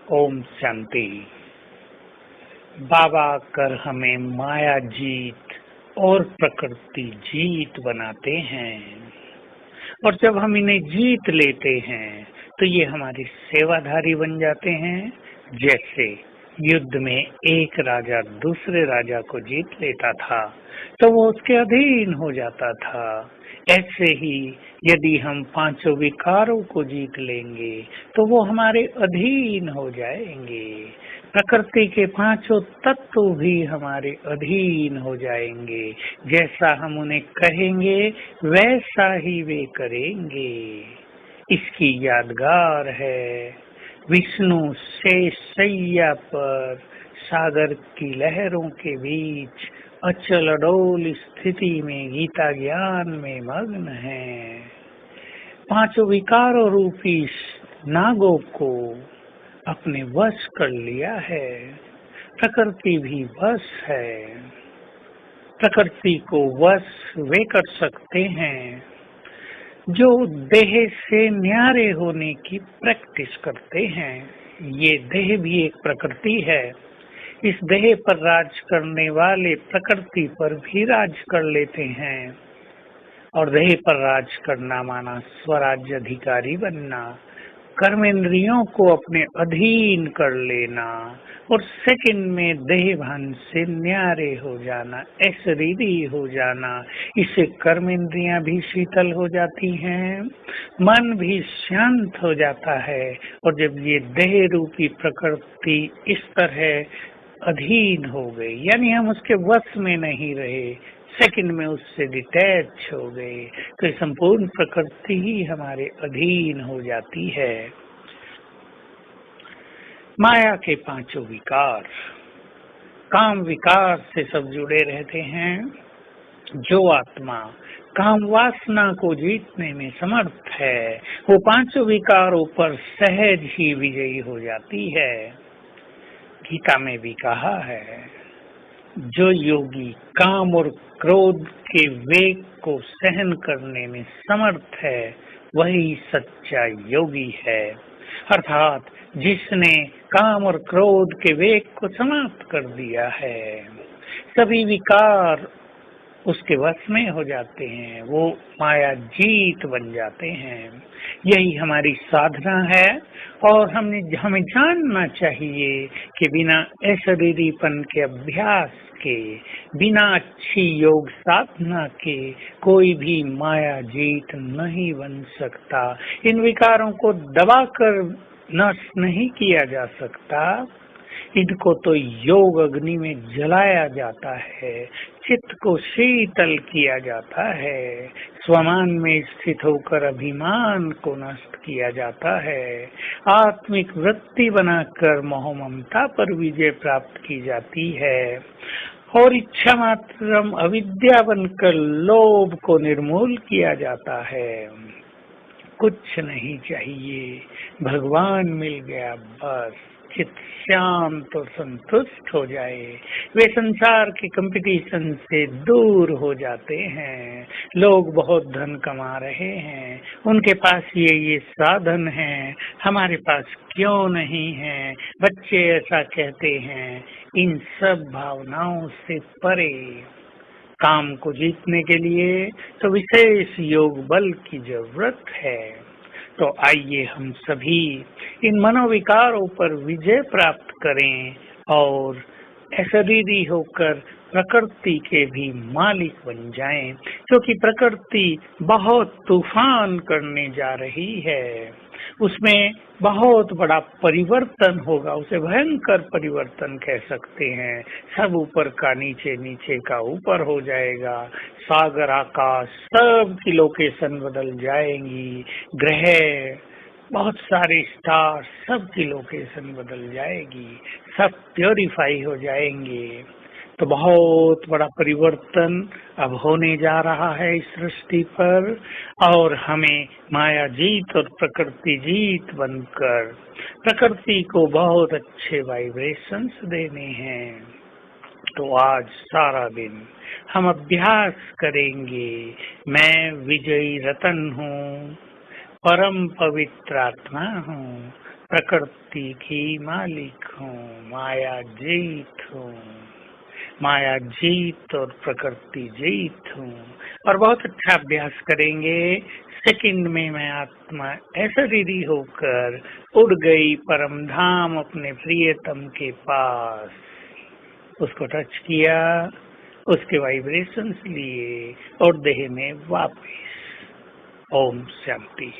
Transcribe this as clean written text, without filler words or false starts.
ओम शांति। बाबा कर हमें माया जीत और प्रकृति जीत बनाते हैं, और जब हम इन्हें जीत लेते हैं तो ये हमारे सेवाधारी बन जाते हैं। जैसे युद्ध में एक राजा दूसरे राजा को जीत लेता था तो वो उसके अधीन हो जाता था। ऐसे ही यदि हम पांचों विकारों को जीत लेंगे तो वो हमारे अधीन हो जाएंगे। प्रकृति के पांचों तत्व भी हमारे अधीन हो जाएंगे। जैसा हम उन्हें कहेंगे वैसा ही वे करेंगे। इसकी यादगार है विष्णु शेष शैया पर सागर की लहरों के बीच अचल अडोल स्थिति में गीता ज्ञान में मग्न है। पांचों विकारों रूपी नागों को अपने वश कर लिया है। प्रकृति भी वश है। प्रकृति को वश वे कर सकते हैं जो देह से न्यारे होने की प्रैक्टिस करते हैं। ये देह भी एक प्रकृति है। इस देह पर राज करने वाले प्रकृति पर भी राज कर लेते हैं, और देह पर राज करना माना स्वराज्य अधिकारी बनना, कर्मेंद्रियों को अपने अधीन कर लेना और सेकंड में देह भान से न्यारे हो जाना, अशरीरी हो जाना। इससे कर्मेंद्रियां भी शीतल हो जाती हैं, मन भी शांत हो जाता है। और जब ये देह रूपी प्रकृति इस तरह अधीन हो गई, यानी हम उसके वश में नहीं रहे, सेकंड में उससे डिटैच हो गए, तो संपूर्ण प्रकृति ही हमारे अधीन हो जाती है। माया के पांचों विकार, काम विकार से सब जुड़े रहते हैं। जो आत्मा काम वासना को जीतने में समर्थ है वो पांचों विकारों पर सहज ही विजयी हो जाती है। गीता में भी कहा है, जो योगी काम और क्रोध के वेग को सहन करने में समर्थ है वही सच्चा योगी है। अर्थात जिसने काम और क्रोध के वेग को समाप्त कर दिया है, सभी विकार उसके वश में हो जाते हैं, वो माया जीत बन जाते हैं। यही हमारी साधना है, और हमें जानना चाहिए कि बिना अशरीरीपन के अभ्यास के, बिना अच्छी योग साधना के कोई भी माया जीत नहीं बन सकता। इन विकारों को दबाकर नष्ट नहीं किया जा सकता, इनको तो योग अग्नि में जलाया जाता है, चित्त को शीतल किया जाता है, स्वमान में स्थित होकर अभिमान को नष्ट किया जाता है, आत्मिक वृत्ति बनाकर मोह ममता पर विजय प्राप्त की जाती है, और इच्छा मात्रम अविद्या बनकर लोभ को निर्मूल किया जाता है। कुछ नहीं चाहिए, भगवान मिल गया बस, चित्त शांत और संतुष्ट हो जाए। वे संसार के कंपटीशन से दूर हो जाते हैं। लोग बहुत धन कमा रहे हैं, उनके पास ये साधन हैं, हमारे पास क्यों नहीं है? बच्चे ऐसा कहते हैं। इन सब भावनाओं से परे काम को जीतने के लिए तो विशेष योग बल की जरूरत है। तो आइए हम सभी इन मनोविकारों पर विजय प्राप्त करें और अशरीरी होकर प्रकृति के भी मालिक बन जाएं, क्योंकि प्रकृति बहुत तूफान करने जा रही है। उसमें बहुत बड़ा परिवर्तन होगा, उसे भयंकर परिवर्तन कह सकते हैं। सब ऊपर का नीचे, नीचे का ऊपर हो जाएगा। सागर आकाश सब की लोकेशन बदल जाएंगी। ग्रह, बहुत सारे स्टार सब की लोकेशन बदल जाएगी, सब प्योरीफाई हो जाएंगे। तो बहुत बड़ा परिवर्तन अब होने जा रहा है इस सृष्टि पर, और हमें माया जीत और प्रकृति जीत बनकर प्रकृति को बहुत अच्छे वाइब्रेशंस देने हैं। तो आज सारा दिन हम अभ्यास करेंगे, मैं विजयी रतन हूँ, परम पवित्र आत्मा हूँ, प्रकृति की मालिक हूँ, माया जीत हूँ, माया जीत और प्रकृति जीत हूँ। और बहुत अच्छा अभ्यास करेंगे। सेकंड में मैं आत्मा अशरीरी होकर उड़ गई परम धाम अपने प्रियतम के पास, उसको टच किया, उसके वाइब्रेशंस लिए और देह में वापस। ओम शांति।